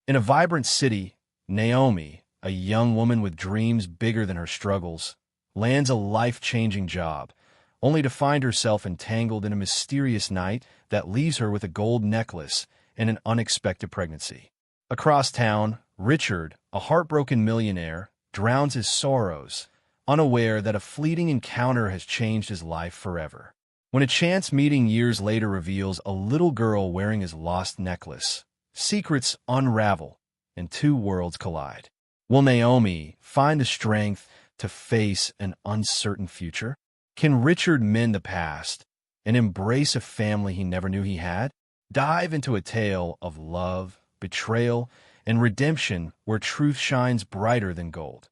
In a vibrant city, Naomi, a young woman with dreams bigger than her struggles, lands a life-changing job, only to find herself entangled in a mysterious night that leaves her with a gold necklace and an unexpected pregnancy. Across town, Richard, a heartbroken millionaire, drowns his sorrows, unaware that a fleeting encounter has changed his life forever. When a chance meeting years later reveals a little girl wearing his lost necklace, secrets unravel and two worlds collide. Will Naomi find the strength to face an uncertain future? Can Richard mend the past and embrace a family he never knew he had? Dive into a tale of love, betrayal, and redemption where truth shines brighter than gold.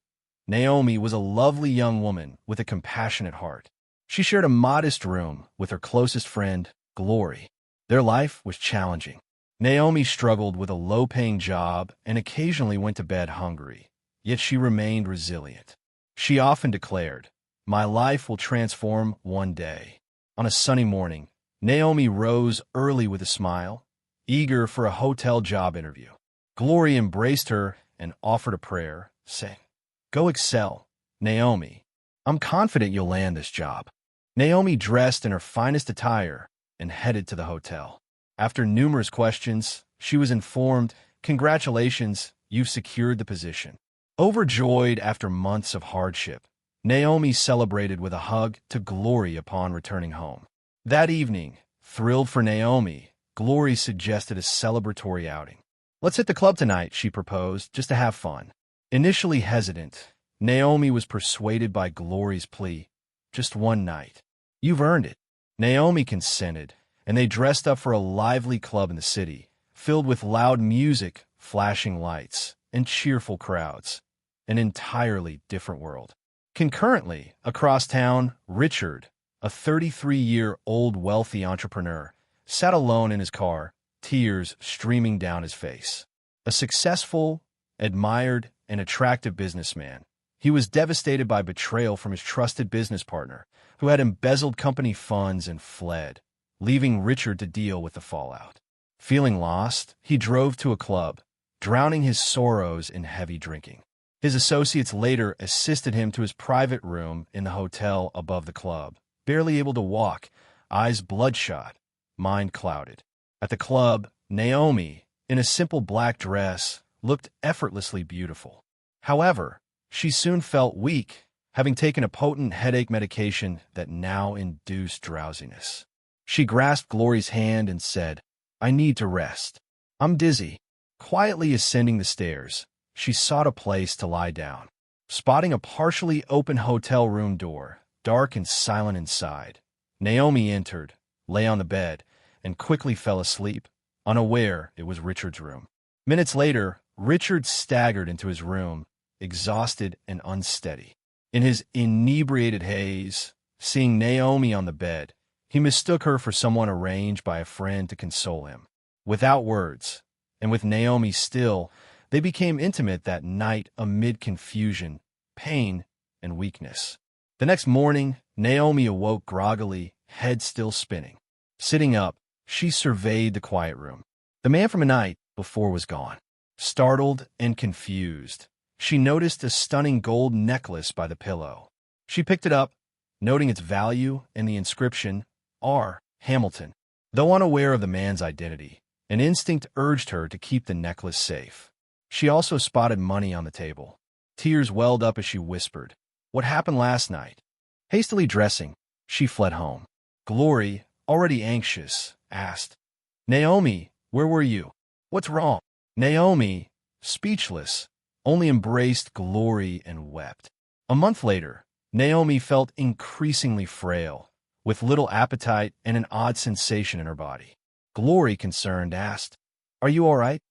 Naomi was a lovely young woman with a compassionate heart. She shared a modest room with her closest friend, Glory. Their life was challenging. Naomi struggled with a low-paying job and occasionally went to bed hungry, yet she remained resilient. She often declared, "My life will transform one day." On a sunny morning, Naomi rose early with a smile, eager for a hotel job interview. Glory embraced her and offered a prayer, saying, "Go excel, Naomi. I'm confident you'll land this job." Naomi dressed in her finest attire and headed to the hotel. After numerous questions, she was informed, "Congratulations, you've secured the position." Overjoyed after months of hardship, Naomi celebrated with a hug to Glory upon returning home. That evening, thrilled for Naomi, Glory suggested a celebratory outing. "Let's hit the club tonight," she proposed, "just to have fun." Initially hesitant, Naomi was persuaded by Glory's plea, "Just one night. You've earned it." Naomi consented, and they dressed up for a lively club in the city, filled with loud music, flashing lights, and cheerful crowds. An entirely different world. Concurrently, across town, Richard, a 33-year-old wealthy entrepreneur, sat alone in his car, tears streaming down his face. A successful, admired, and attractive businessman, he was devastated by betrayal from his trusted business partner, who had embezzled company funds and fled, leaving Richard to deal with the fallout. Feeling lost, he drove to a club, drowning his sorrows in heavy drinking. His associates later assisted him to his private room in the hotel above the club, barely able to walk, eyes bloodshot, mind clouded. At the club, Naomi, in a simple black dress, looked effortlessly beautiful. However, she soon felt weak, having taken a potent headache medication that now induced drowsiness. She grasped Glory's hand and said, "I need to rest. I'm dizzy." Quietly ascending the stairs, she sought a place to lie down. Spotting a partially open hotel room door, dark and silent inside, Naomi entered, lay on the bed, and quickly fell asleep, unaware it was Richard's room. Minutes later, Richard staggered into his room, exhausted and unsteady. In his inebriated haze, seeing Naomi on the bed, he mistook her for someone arranged by a friend to console him. Without words, and with Naomi still, they became intimate that night amid confusion, pain, and weakness. The next morning, Naomi awoke groggily, head still spinning. Sitting up, she surveyed the quiet room. The man from a night before was gone. Startled and confused, she noticed a stunning gold necklace by the pillow. She picked it up, noting its value and the inscription, R. Hamilton. Though unaware of the man's identity, an instinct urged her to keep the necklace safe. She also spotted money on the table. Tears welled up as she whispered, "What happened last night?" Hastily dressing, she fled home. Glory, already anxious, asked, "Naomi, where were you? What's wrong?" Naomi, speechless, only embraced Glory and wept. A month later, Naomi felt increasingly frail, with little appetite and an odd sensation in her body. Glory, concerned, asked, "Are you all right?"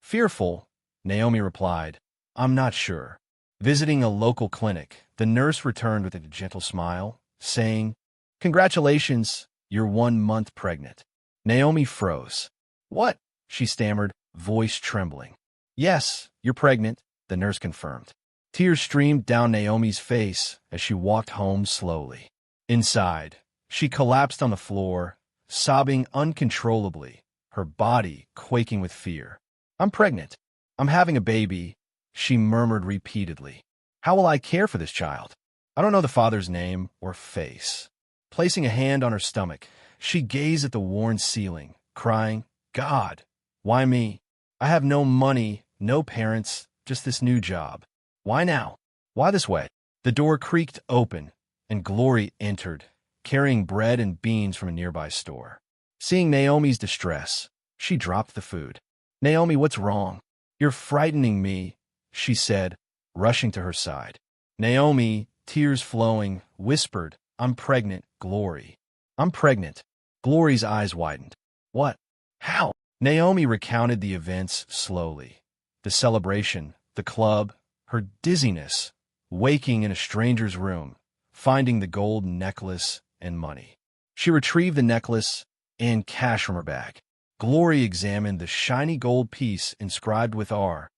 Fearful, Naomi replied, "I'm not sure." Visiting a local clinic, the nurse returned with a gentle smile, saying, "Congratulations, you're 1 month pregnant." Naomi froze. "What?" she stammered, voice trembling. "Yes, you're pregnant," the nurse confirmed. Tears streamed down Naomi's face as she walked home slowly. Inside, she collapsed on the floor, sobbing uncontrollably, her body quaking with fear. "I'm pregnant. I'm having a baby, she murmured repeatedly. How will I care for this child? I don't know the father's name or face. Placing a hand on her stomach, she gazed at the worn ceiling, crying, God, why me? I have no money, no parents, just this new job. Why now? Why this way? The door creaked open, and Glory entered, carrying bread and beans from a nearby store. Seeing Naomi's distress, she dropped the food. Naomi, what's wrong? You're frightening me, she said, rushing to her side. Naomi, tears flowing, whispered, I'm pregnant, Glory. I'm pregnant. Glory's eyes widened. What? How? Naomi recounted the events slowly. The celebration, the club, her dizziness, waking in a stranger's room, finding the gold necklace and money. She retrieved the necklace and cash from her bag. Glory examined the shiny gold piece inscribed with R.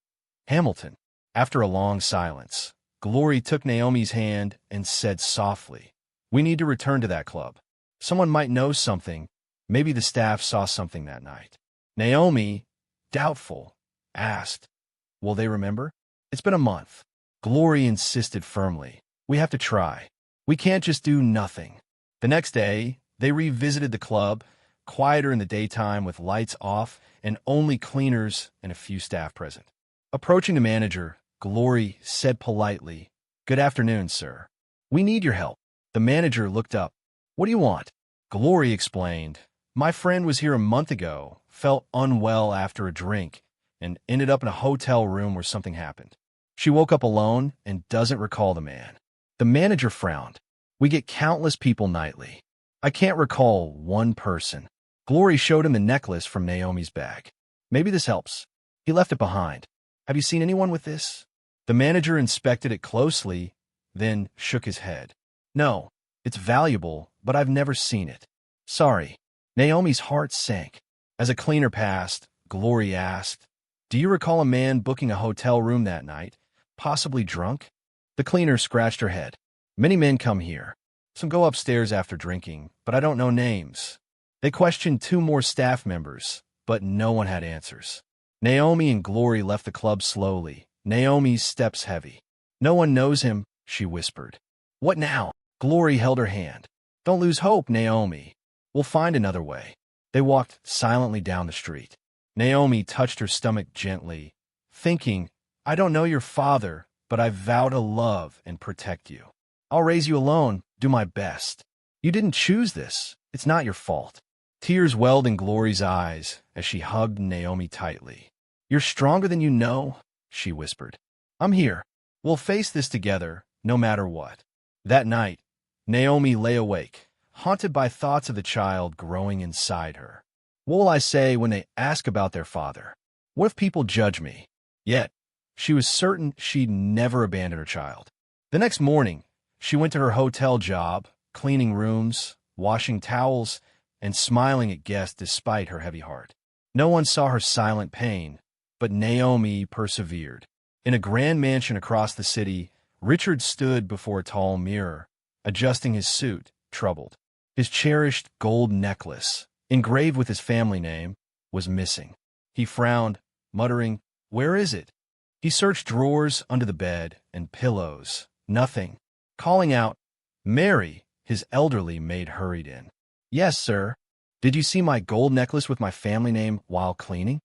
Hamilton. After a long silence, Glory took Naomi's hand and said softly, We need to return to that club. Someone might know something. Maybe the staff saw something that night. Naomi, doubtful, asked, Will they remember? It's been a month. Glory insisted firmly. We have to try. We can't just do nothing. The next day, they revisited the club, quieter in the daytime with lights off and only cleaners and a few staff present. Approaching the manager, Glory said politely, Good afternoon, sir. We need your help. The manager looked up. What do you want? Glory explained. My friend was here a month ago, felt unwell after a drink, and ended up in a hotel room where something happened. She woke up alone and doesn't recall the man. The manager frowned. We get countless people nightly. I can't recall one person. Glory showed him the necklace from Naomi's bag. Maybe this helps. He left it behind. Have you seen anyone with this? The manager inspected it closely, then shook his head. No, it's valuable, but I've never seen it. Sorry. Naomi's heart sank. As a cleaner passed, Glory asked, Do you recall a man booking a hotel room that night, possibly drunk? The cleaner scratched her head. Many men come here. Some go upstairs after drinking, but I don't know names. They questioned 2 more staff members, but no one had answers. Naomi and Glory left the club slowly, Naomi's steps heavy. No one knows him, she whispered. What now? Glory held her hand. Don't lose hope, Naomi. We'll find another way. They walked silently down the street. Naomi touched her stomach gently, thinking, I don't know your father, but I vow to love and protect you. I'll raise you alone, do my best. You didn't choose this. It's not your fault. Tears welled in Glory's eyes as she hugged Naomi tightly. You're stronger than you know, she whispered. I'm here. We'll face this together, no matter what. That night, Naomi lay awake, haunted by thoughts of the child growing inside her. What will I say when they ask about their father? What if people judge me? Yet, she was certain she'd never abandon her child. The next morning, she went to her hotel job, cleaning rooms, washing towels, and smiling at guests despite her heavy heart. No one saw her silent pain, but Naomi persevered. In a grand mansion across the city, Richard stood before a tall mirror, adjusting his suit, troubled. His cherished gold necklace, engraved with his family name, was missing. He frowned, muttering, Where is it? He searched drawers under the bed and pillows. Nothing. Calling out, Mary, his elderly maid hurried in. Yes, sir. Did you see my gold necklace with my family name while cleaning?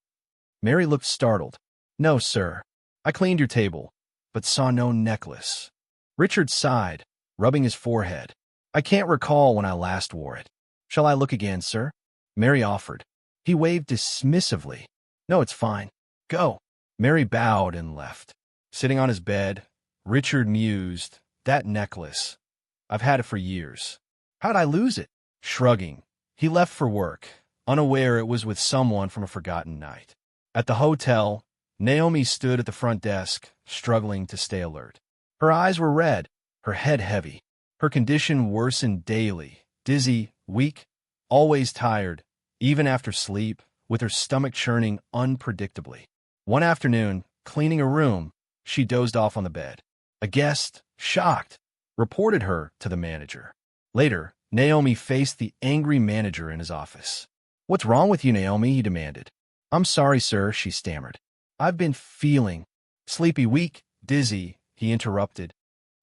Mary looked startled. No, sir. I cleaned your table, but saw no necklace. Richard sighed, rubbing his forehead. I can't recall when I last wore it. Shall I look again, sir? Mary offered. He waved dismissively. No, it's fine. Go. Mary bowed and left. Sitting on his bed, Richard mused, That necklace. I've had it for years. How'd I lose it? Shrugging, he left for work, unaware it was with someone from a forgotten night. At the hotel, Naomi stood at the front desk, struggling to stay alert. Her eyes were red, her head heavy. Her condition worsened daily, dizzy, weak, always tired, even after sleep, with her stomach churning unpredictably. One afternoon, cleaning a room, she dozed off on the bed. A guest, shocked, reported her to the manager. Later, Naomi faced the angry manager in his office. What's wrong with you, Naomi? He demanded. I'm sorry, sir, she stammered. I've been feeling sleepy, weak, dizzy, he interrupted.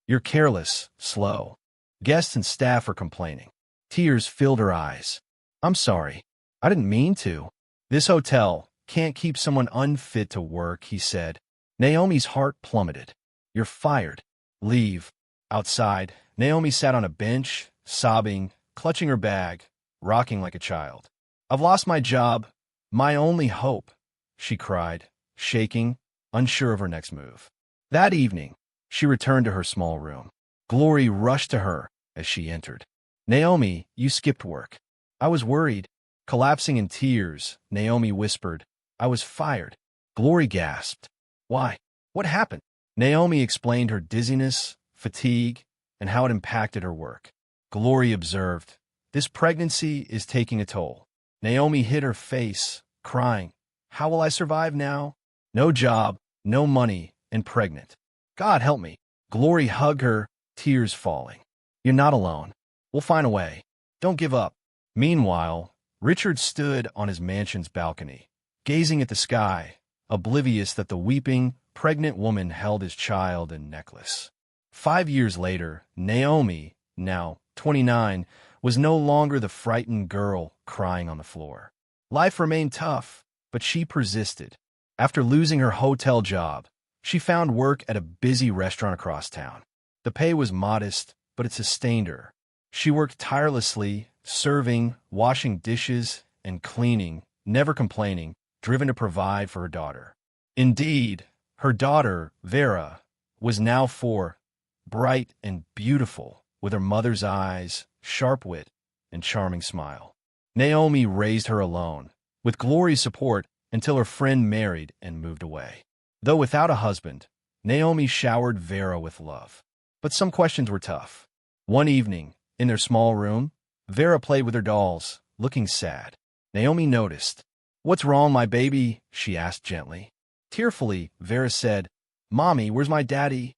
You're careless, slow. Guests and staff are complaining. Tears filled her eyes. I'm sorry. I didn't mean to. This hotel can't keep someone unfit to work, he said. Naomi's heart plummeted. You're fired. Leave. Outside, Naomi sat on a bench, sobbing, clutching her bag, rocking like a child. I've lost my job, my only hope, she cried, shaking, unsure of her next move. That evening, she returned to her small room. Glory rushed to her as she entered. Naomi, you skipped work. I was worried. Collapsing in tears, Naomi whispered, I was fired. Glory gasped. Why? What happened? Naomi explained her dizziness, fatigue, and how it impacted her work. Glory observed, this pregnancy is taking a toll. Naomi hid her face, crying, how will I survive now? No job, no money, and pregnant. God help me. Glory hugged her, tears falling. You're not alone. We'll find a way. Don't give up. Meanwhile, Richard stood on his mansion's balcony, gazing at the sky, oblivious that the weeping, pregnant woman held his child and necklace. 5 years later, Naomi, now 29, was no longer the frightened girl crying on the floor. Life remained tough, but she persisted. After losing her hotel job, she found work at a busy restaurant across town. The pay was modest, but it sustained her. She worked tirelessly, serving, washing dishes, and cleaning, never complaining, driven to provide for her daughter. Indeed, her daughter, Vera, was now 4, bright and beautiful, with her mother's eyes, sharp wit, and charming smile. Naomi raised her alone, with Glory's support, until her friend married and moved away. Though without a husband, Naomi showered Vera with love. But some questions were tough. One evening, in their small room, Vera played with her dolls, looking sad. Naomi noticed. What's wrong, my baby? She asked gently. Tearfully, Vera said, Mommy, where's my daddy?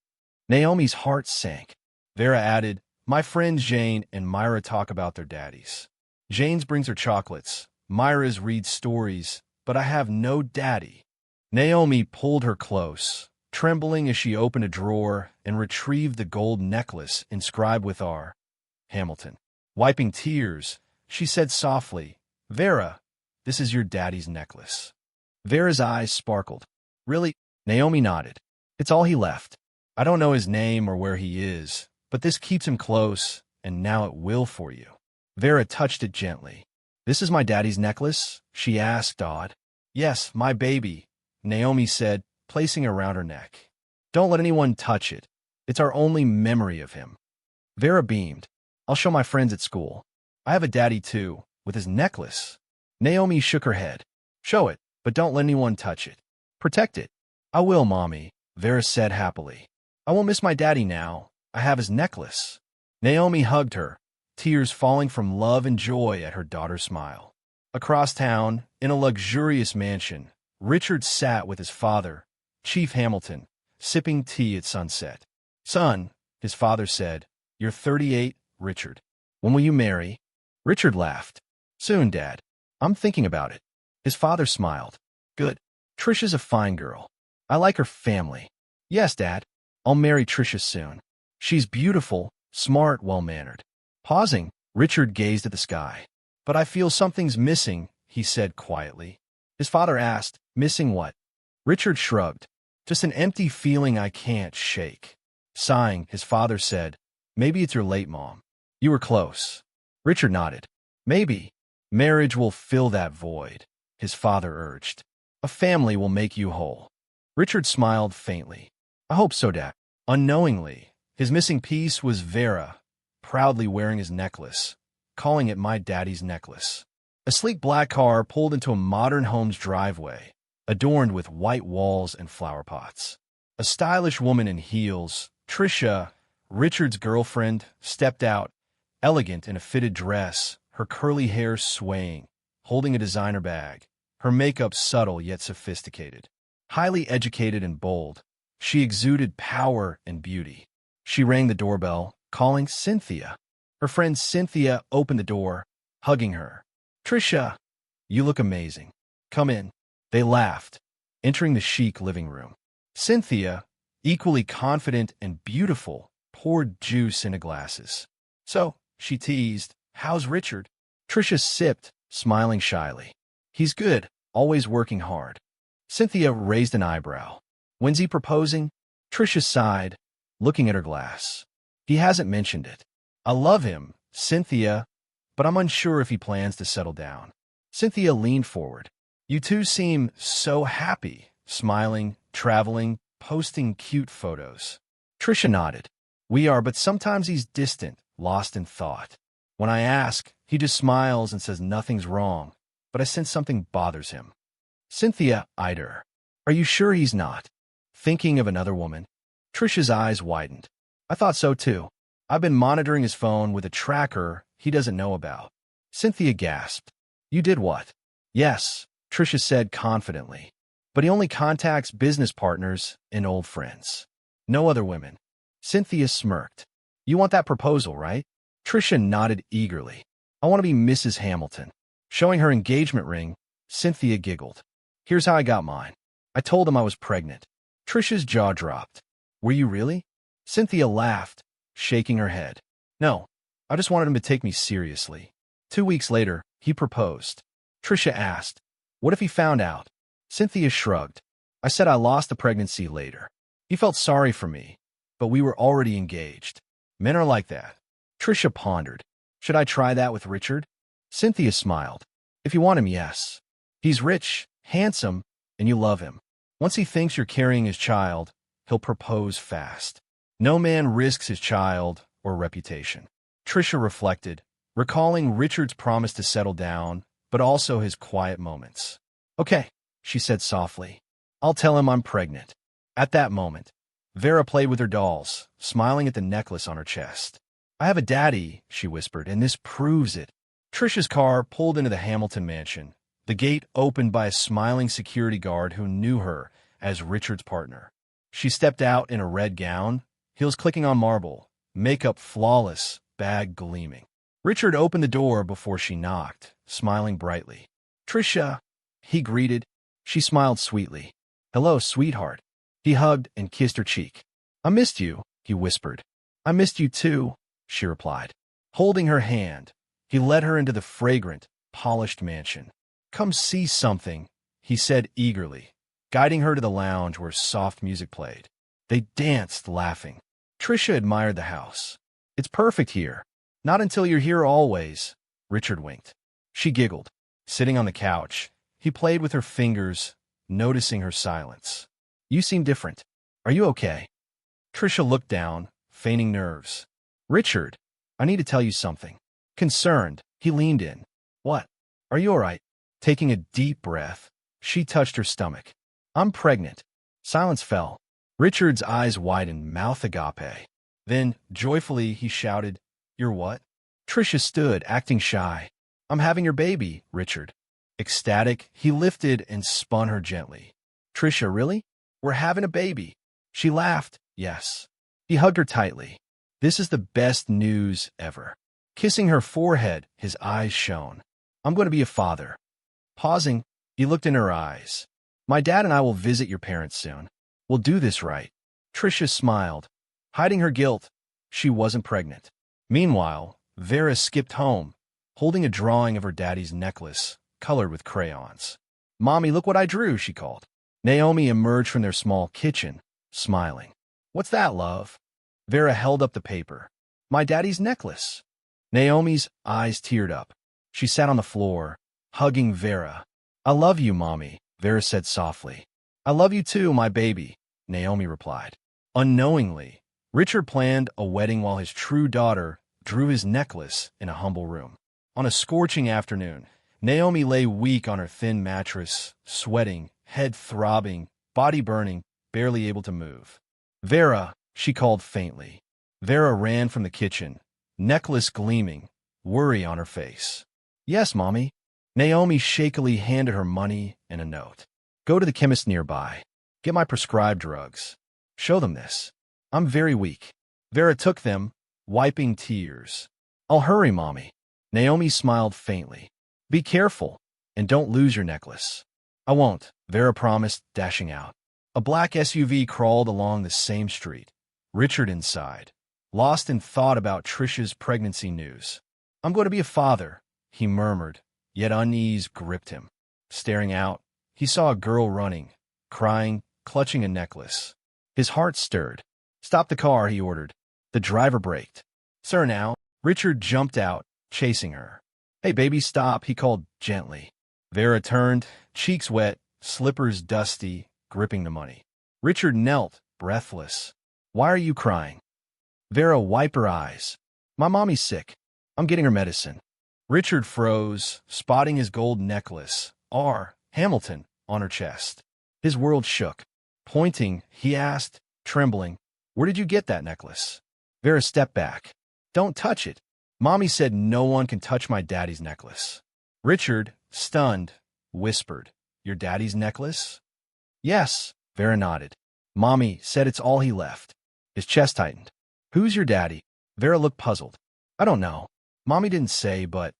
Naomi's heart sank. Vera added, my friends Jane and Myra talk about their daddies. Jane's brings her chocolates. Myra's reads stories, but I have no daddy. Naomi pulled her close, trembling as she opened a drawer and retrieved the gold necklace inscribed with R. Hamilton. Wiping tears, she said softly, Vera, this is your daddy's necklace. Vera's eyes sparkled. Really? Naomi nodded. It's all he left. I don't know his name or where he is, but this keeps him close, and now it will for you. Vera touched it gently. This is my daddy's necklace? She asked, awed. Yes, my baby, Naomi said, placing it around her neck. Don't let anyone touch it. It's our only memory of him. Vera beamed. I'll show my friends at school. I have a daddy too, with his necklace. Naomi shook her head. Show it, but don't let anyone touch it. Protect it. I will, Mommy, Vera said happily. I won't miss my daddy now. I have his necklace. Naomi hugged her, tears falling from love and joy at her daughter's smile. Across town, in a luxurious mansion, Richard sat with his father, Chief Hamilton, sipping tea at sunset. Son, his father said, you're 38, Richard. When will you marry? Richard laughed. Soon, Dad. I'm thinking about it. His father smiled. Good. Trisha's a fine girl. I like her family. Yes, Dad. I'll marry Trisha soon. She's beautiful, smart, well-mannered. Pausing, Richard gazed at the sky. But I feel something's missing, he said quietly. His father asked, missing what? Richard shrugged. Just an empty feeling I can't shake. Sighing, his father said, maybe it's your late mom. You were close. Richard nodded. Maybe. Marriage will fill that void, his father urged. A family will make you whole. Richard smiled faintly. I hope so, Dad. Unknowingly, his missing piece was Vera, proudly wearing his necklace, calling it my daddy's necklace. A sleek black car pulled into a modern home's driveway, adorned with white walls and flower pots. A stylish woman in heels, Trisha, Richard's girlfriend, stepped out, elegant in a fitted dress, her curly hair swaying, holding a designer bag, her makeup subtle yet sophisticated. Highly educated and bold, she exuded power and beauty. She rang the doorbell, calling Cynthia. Her friend Cynthia opened the door, hugging her. Trisha, you look amazing. Come in. They laughed. entering the chic living room. Cynthia, equally confident and beautiful, poured juice into glasses. "So," she teased, "how's Richard?" Trisha sipped, smiling shyly. "He's good, always working hard." Cynthia raised an eyebrow. "When's he proposing?" Trisha sighed, looking at her glass. "He hasn't mentioned it. I love him, Cynthia, but I'm unsure if he plans to settle down." Cynthia leaned forward. "You two seem so happy, smiling, traveling, posting cute photos." Trisha nodded. "We are, but sometimes he's distant, lost in thought. When I ask, he just smiles and says nothing's wrong, but I sense something bothers him." Cynthia eyed her. "Are you sure he's not thinking of another woman?" Trisha's eyes widened. "I thought so too. I've been monitoring his phone with a tracker he doesn't know about." Cynthia gasped. "You did what?" "Yes," Trisha said confidently. "But he only contacts business partners and old friends. No other women." Cynthia smirked. "You want that proposal, right?" Trisha nodded eagerly. "I want to be Mrs. Hamilton." Showing her engagement ring, Cynthia giggled. "Here's how I got mine. I told him I was pregnant." Trisha's jaw dropped. "Were you really?" Cynthia laughed, shaking her head. "No, I just wanted him to take me seriously." 2 weeks later, he proposed. Trisha asked, "What if he found out?" Cynthia shrugged. "I said I lost the pregnancy later. He felt sorry for me, but we were already engaged. Men are like that." Trisha pondered. "Should I try that with Richard?" Cynthia smiled. "If you want him, yes. He's rich, handsome, and you love him. Once he thinks you're carrying his child, he'll propose fast. No man risks his child or reputation." Trisha reflected, recalling Richard's promise to settle down, but also his quiet moments. "Okay," she said softly. "I'll tell him I'm pregnant." At that moment, Vera played with her dolls, smiling at the necklace on her chest. "I have a daddy," she whispered, "and this proves it." Trisha's car pulled into the Hamilton mansion, the gate opened by a smiling security guard who knew her as Richard's partner. She stepped out in a red gown, heels clicking on marble, makeup flawless, bag gleaming. Richard opened the door before she knocked, smiling brightly. "Trisha," he greeted. She smiled sweetly. "Hello, sweetheart." He hugged and kissed her cheek. "I missed you," he whispered. "I missed you too," she replied. Holding her hand, he led her into the fragrant, polished mansion. "Come see something," he said eagerly, guiding her to the lounge where soft music played. They danced, laughing. Trisha admired the house. "It's perfect here." "Not until you're here always," Richard winked. She giggled. Sitting on the couch, he played with her fingers, noticing her silence. "You seem different. Are you okay?" Trisha looked down, feigning nerves. "Richard, I need to tell you something." Concerned, he leaned in. "What? Are you all right?" Taking a deep breath, she touched her stomach. "I'm pregnant." Silence fell. Richard's eyes widened, mouth agape. Then, joyfully, he shouted, "You're what?" Trisha stood, acting shy. "I'm having your baby, Richard." Ecstatic, he lifted and spun her gently. "Trisha, really? We're having a baby." She laughed, "Yes." He hugged her tightly. "This is the best news ever." Kissing her forehead, his eyes shone. "I'm going to be a father." Pausing, he looked in her eyes. "My dad and I will visit your parents soon. We'll do this right." Trisha smiled, hiding her guilt. She wasn't pregnant. Meanwhile, Vera skipped home, holding a drawing of her daddy's necklace, colored with crayons. "Mommy, look what I drew," she called. Naomi emerged from their small kitchen, smiling. "What's that, love?" Vera held up the paper. "My daddy's necklace." Naomi's eyes teared up. She sat on the floor, hugging Vera. "I love you, Mommy," Vera said softly. "I love you too, my baby," Naomi replied. Unknowingly, Richard planned a wedding while his true daughter drew his necklace in a humble room. On a scorching afternoon, Naomi lay weak on her thin mattress, sweating, head throbbing, body burning, barely able to move. "Vera," she called faintly. Vera ran from the kitchen, necklace gleaming, worry on her face. "Yes, Mommy." Naomi shakily handed her money and a note. "Go to the chemist nearby. Get my prescribed drugs. Show them this. I'm very weak." Vera took them, wiping tears. "I'll hurry, Mommy." Naomi smiled faintly. "Be careful, and don't lose your necklace." "I won't," Vera promised, dashing out. A black SUV crawled along the same street. Richard inside, lost in thought about Trisha's pregnancy news. "I'm going to be a father," he murmured, yet unease gripped him. Staring out, he saw a girl running, crying, clutching a necklace. His heart stirred. "Stop the car," he ordered. The driver braked. "Sir, now." Richard jumped out, chasing her. "Hey, baby, stop," he called gently. Vera turned, cheeks wet, slippers dusty, gripping the money. Richard knelt, breathless. "Why are you crying?" Vera wiped her eyes. "My mommy's sick. I'm getting her medicine." Richard froze, spotting his gold necklace, R. Hamilton, on her chest. His world shook. Pointing, he asked, trembling, "Where did you get that necklace?" Vera stepped back. "Don't touch it. Mommy said no one can touch my daddy's necklace." Richard, stunned, whispered, "Your daddy's necklace?" "Yes," Vera nodded. "Mommy said it's all he left." His chest tightened. "Who's your daddy?" Vera looked puzzled. "I don't know. Mommy didn't say, but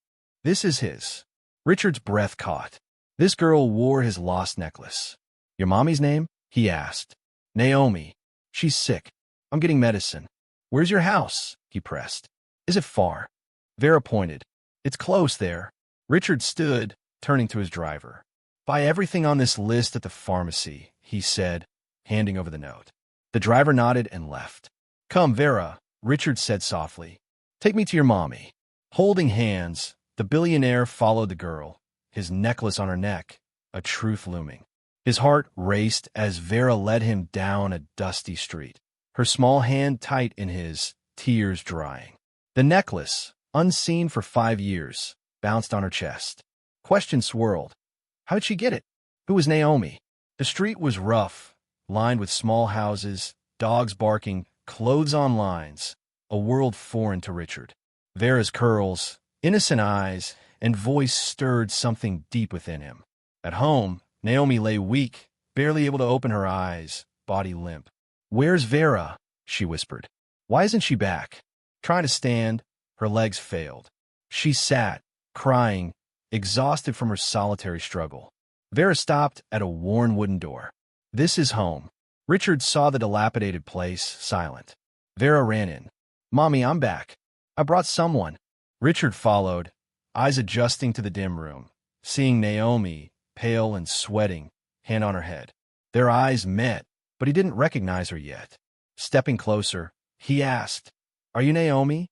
this is his." Richard's breath caught. This girl wore his lost necklace. "Your mommy's name?" he asked. "Naomi. She's sick. I'm getting medicine." "Where's your house?" he pressed. "Is it far?" Vera pointed. "It's close there." Richard stood, turning to his driver. "Buy everything on this list at the pharmacy," he said, handing over the note. The driver nodded and left. "Come, Vera," Richard said softly. "Take me to your mommy." Holding hands, the billionaire followed the girl, his necklace on her neck, a truth looming. His heart raced as Vera led him down a dusty street, her small hand tight in his, tears drying. The necklace, unseen for 5 years, bounced on her chest. Questions swirled. How did she get it? Who was Naomi? The street was rough, lined with small houses, dogs barking, clothes on lines, a world foreign to Richard. Vera's curls, innocent eyes, and voice stirred something deep within him. At home, Naomi lay weak, barely able to open her eyes, body limp. "Where's Vera?" she whispered. "Why isn't she back?" Trying to stand, her legs failed. She sat, crying, exhausted from her solitary struggle. Vera stopped at a worn wooden door. "This is home." Richard saw the dilapidated place, silent. Vera ran in. "Mommy, I'm back. I brought someone." Richard followed, eyes adjusting to the dim room, seeing Naomi, pale and sweating, hand on her head. Their eyes met, but he didn't recognize her yet. Stepping closer, he asked, "Are you Naomi?"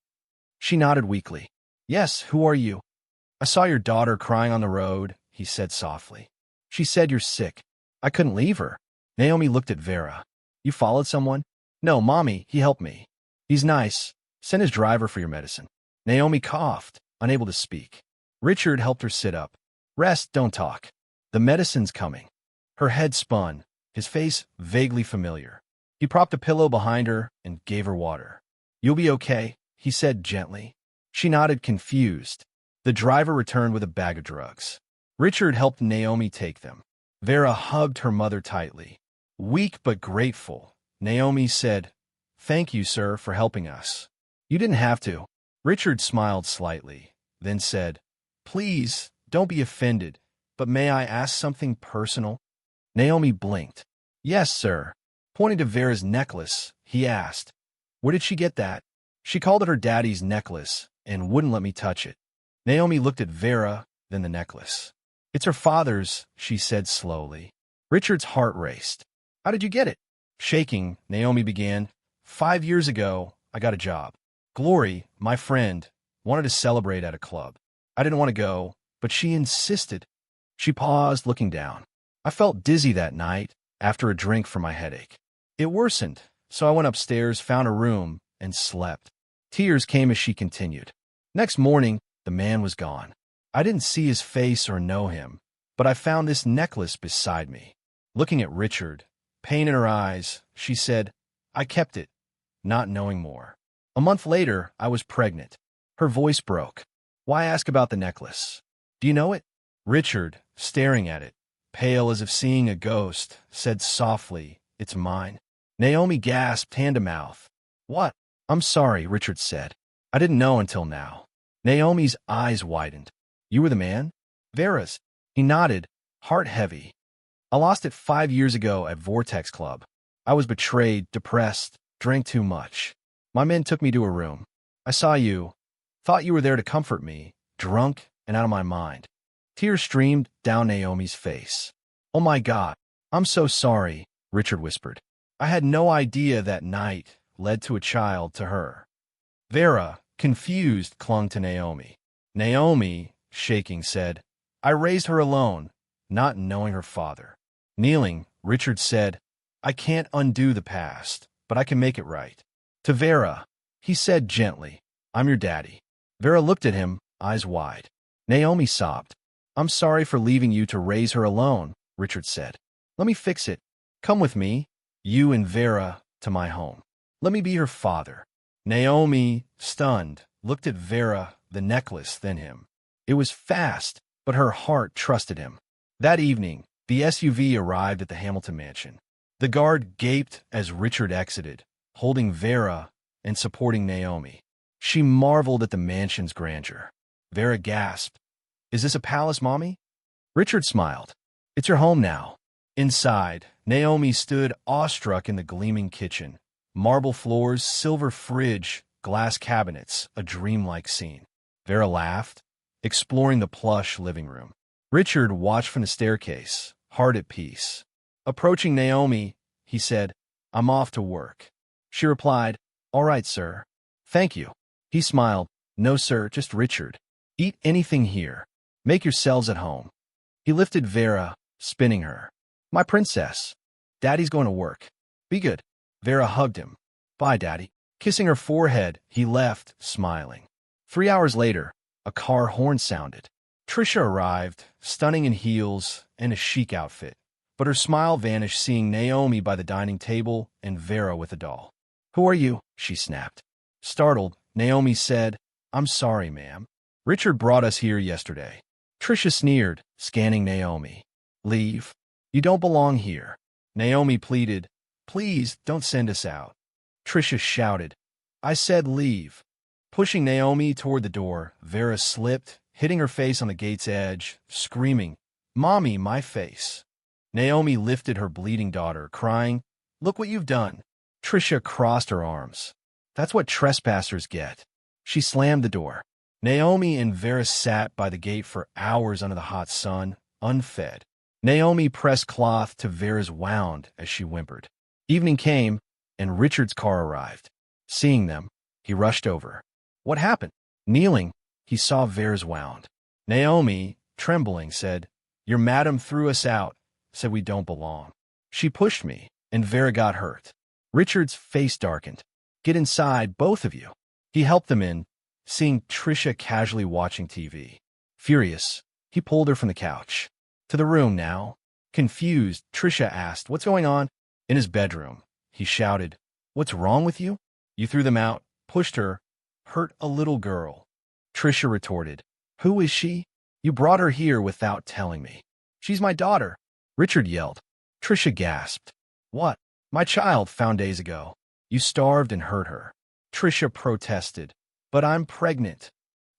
She nodded weakly. "Yes, who are you?" "I saw your daughter crying on the road," he said softly. "She said you're sick. I couldn't leave her." Naomi looked at Vera. "You followed someone?" "No, Mommy, he helped me. He's nice. Send his driver for your medicine." Naomi coughed, unable to speak. Richard helped her sit up. "Rest, don't talk. The medicine's coming." Her head spun, his face vaguely familiar. He propped a pillow behind her and gave her water. "You'll be okay," he said gently. She nodded, confused. The driver returned with a bag of drugs. Richard helped Naomi take them. Vera hugged her mother tightly. Weak but grateful, Naomi said, "Thank you, sir, for helping us." "You didn't have to." Richard smiled slightly, then said, "Please, don't be offended, but may I ask something personal?" Naomi blinked. "Yes, sir." Pointing to Vera's necklace, he asked, "Where did she get that?" "She called it her daddy's necklace and wouldn't let me touch it." Naomi looked at Vera, then the necklace. "It's her father's," she said slowly. Richard's heart raced. "How did you get it?" Shaking, Naomi began, 5 years ago, I got a job. Glory, my friend, wanted to celebrate at a club. I didn't want to go, but she insisted." She paused, looking down. "I felt dizzy that night, after a drink for my headache. It worsened, so I went upstairs, found a room, and slept." Tears came as she continued. "Next morning, the man was gone. I didn't see his face or know him, but I found this necklace beside me." Looking at Richard, pain in her eyes, she said, "I kept it, not knowing more. A month later, I was pregnant." Her voice broke. "Why ask about the necklace? Do you know it?" Richard, staring at it, pale as if seeing a ghost, said softly, "It's mine." Naomi gasped, hand to mouth. "What?" "I'm sorry," Richard said. "I didn't know until now." Naomi's eyes widened. "You were the man?" "Vera's." He nodded, heart heavy. I lost it 5 years ago at Vortex Club. I was betrayed, depressed, drank too much. My men took me to a room. I saw you, thought you were there to comfort me, drunk and out of my mind. Tears streamed down Naomi's face. Oh my God, I'm so sorry, Richard whispered. I had no idea that night led to a child to her. Vera, confused, clung to Naomi. Naomi, shaking, said, I raised her alone, not knowing her father. Kneeling, Richard said, I can't undo the past, but I can make it right. To Vera, he said gently, I'm your daddy. Vera looked at him, eyes wide. Naomi sobbed. I'm sorry for leaving you to raise her alone, Richard said. Let me fix it. Come with me, you and Vera, to my home. Let me be her father. Naomi, stunned, looked at Vera, the necklace, then him. It was fast, but her heart trusted him. That evening, the SUV arrived at the Hamilton mansion. The guard gaped as Richard exited, holding Vera and supporting Naomi. She marveled at the mansion's grandeur. Vera gasped, Is this a palace, Mommy? Richard smiled. It's your home now. Inside, Naomi stood awestruck in the gleaming kitchen. Marble floors, silver fridge, glass cabinets, a dreamlike scene. Vera laughed, exploring the plush living room. Richard watched from the staircase, heart at peace. Approaching Naomi, he said, I'm off to work. She replied, All right, sir. Thank you. He smiled, No, sir, just Richard. Eat anything here. Make yourselves at home. He lifted Vera, spinning her. My princess. Daddy's going to work. Be good. Vera hugged him. Bye, Daddy. Kissing her forehead, he left, smiling. 3 hours later, a car horn sounded. Trisha arrived, stunning in heels and a chic outfit. But her smile vanished seeing Naomi by the dining table and Vera with a doll. Who are you? She snapped. Startled, Naomi said, I'm sorry, ma'am. Richard brought us here yesterday. Trisha sneered, scanning Naomi. Leave. You don't belong here. Naomi pleaded, Please, don't send us out. Trisha shouted, I said leave. Pushing Naomi toward the door, Vera slipped, hitting her face on the gate's edge, screaming, Mommy, my face. Naomi lifted her bleeding daughter, crying, Look what you've done. Trisha crossed her arms. That's what trespassers get. She slammed the door. Naomi and Vera sat by the gate for hours under the hot sun, unfed. Naomi pressed cloth to Vera's wound as she whimpered. Evening came, and Richard's car arrived. Seeing them, he rushed over. What happened? Kneeling, he saw Vera's wound. Naomi, trembling, said, Your madam threw us out, said we don't belong. She pushed me, and Vera got hurt. Richard's face darkened. Get inside, both of you. He helped them in, seeing Trisha casually watching TV. Furious, he pulled her from the couch. To the room now. Confused, Trisha asked, What's going on? In his bedroom, he shouted, What's wrong with you? You threw them out, pushed her, hurt a little girl. Trisha retorted, Who is she? You brought her here without telling me. She's my daughter, Richard yelled. Trisha gasped. What? My child found days ago. You starved and hurt her. Trisha protested. But I'm pregnant.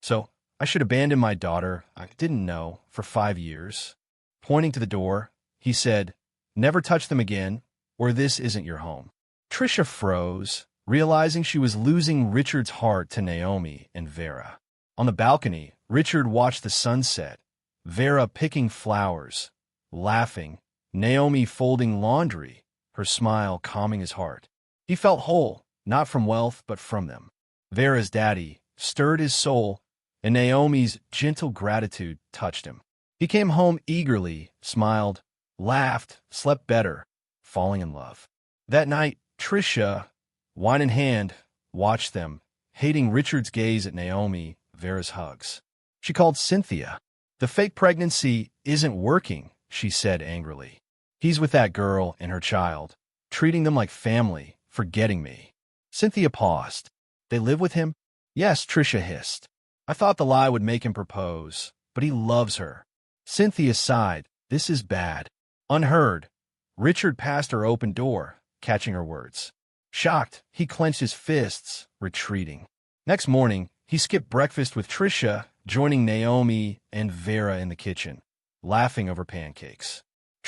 So, I should abandon my daughter, I didn't know, for 5 years. Pointing to the door, he said, Never touch them again, or this isn't your home. Trisha froze, realizing she was losing Richard's heart to Naomi and Vera. On the balcony, Richard watched the sunset, Vera picking flowers, laughing, Naomi folding laundry, her smile calming his heart. He felt whole, not from wealth, but from them. Vera's daddy stirred his soul, and Naomi's gentle gratitude touched him. He came home eagerly, smiled, laughed, slept better, falling in love. That night, Trisha, wine in hand, watched them, hating Richard's gaze at Naomi, Vera's hugs. She called Cynthia. The fake pregnancy isn't working, she said angrily. He's with that girl and her child, treating them like family, forgetting me. Cynthia paused. They live with him? Yes, Trisha hissed. I thought the lie would make him propose, but he loves her. Cynthia sighed. This is bad. Unheard, Richard passed her open door, catching her words. Shocked, he clenched his fists, retreating. Next morning, he skipped breakfast with Trisha, joining Naomi and Vera in the kitchen, laughing over pancakes.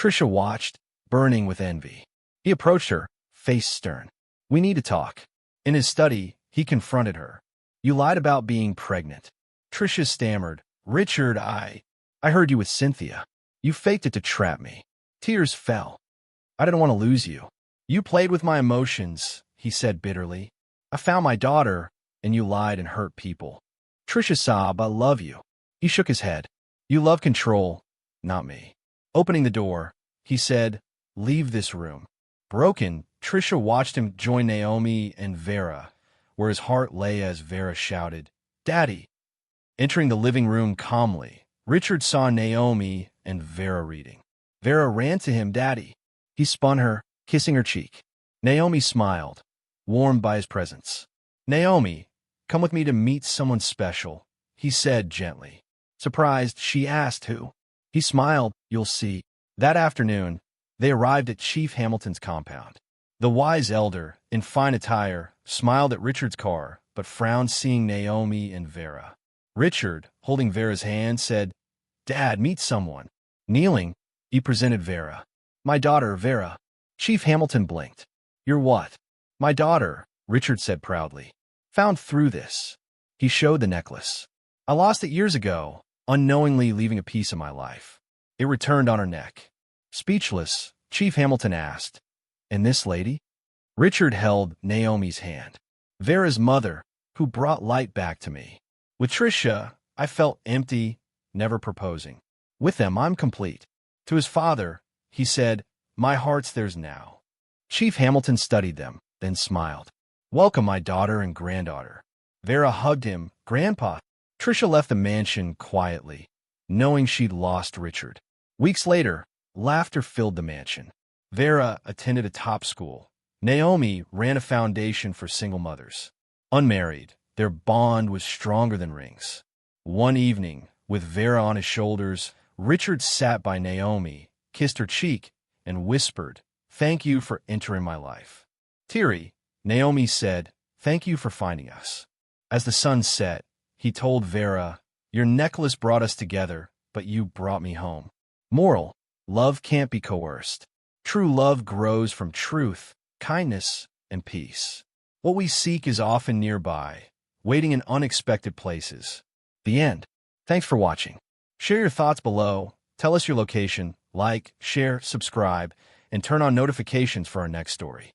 Trisha watched, burning with envy. He approached her, face stern. "We need to talk." In his study, he confronted her. "You lied about being pregnant." Trisha stammered, "Richard, I heard you with Cynthia. You faked it to trap me." Tears fell. "I didn't want to lose you." "You played with my emotions," he said bitterly. "I found my daughter, and you lied and hurt people." Trisha sobbed, "I love you." He shook his head. "You love control, not me." Opening the door, he said, "Leave this room." Broken, Trisha watched him join Naomi and Vera, where his heart lay as Vera shouted, "Daddy!" Entering the living room calmly, Richard saw Naomi and Vera reading. Vera ran to him, "Daddy." He spun her, kissing her cheek. Naomi smiled, warmed by his presence. "Naomi, come with me to meet someone special," he said gently. Surprised, she asked who. He smiled, "You'll see." That afternoon, they arrived at Chief Hamilton's compound. The wise elder, in fine attire, smiled at Richard's car, but frowned seeing Naomi and Vera. Richard, holding Vera's hand, said, "Dad, meet someone." Kneeling, he presented Vera. "My daughter, Vera." Chief Hamilton blinked. "You're what?" "My daughter," Richard said proudly. "Found through this." He showed the necklace. "I lost it years ago, unknowingly leaving a piece of my life. It returned on her neck." Speechless, Chief Hamilton asked, "And this lady?" Richard held Naomi's hand. "Vera's mother, who brought light back to me. With Trisha, I felt empty, never proposing. With them, I'm complete." To his father, he said, "My heart's theirs now." Chief Hamilton studied them, then smiled. "Welcome, my daughter and granddaughter." Vera hugged him, "Grandpa." Trisha left the mansion quietly, knowing she'd lost Richard. Weeks later, laughter filled the mansion. Vera attended a top school. Naomi ran a foundation for single mothers. Unmarried, their bond was stronger than rings. One evening, with Vera on his shoulders, Richard sat by Naomi, kissed her cheek, and whispered, "Thank you for entering my life." Teary, Naomi said, "Thank you for finding us." As the sun set, he told Vera, "Your necklace brought us together, but you brought me home." Moral: love can't be coerced. True love grows from truth, kindness, and peace. What we seek is often nearby, waiting in unexpected places. The end. Thanks for watching. Share your thoughts below, tell us your location, like, share, subscribe, and turn on notifications for our next story.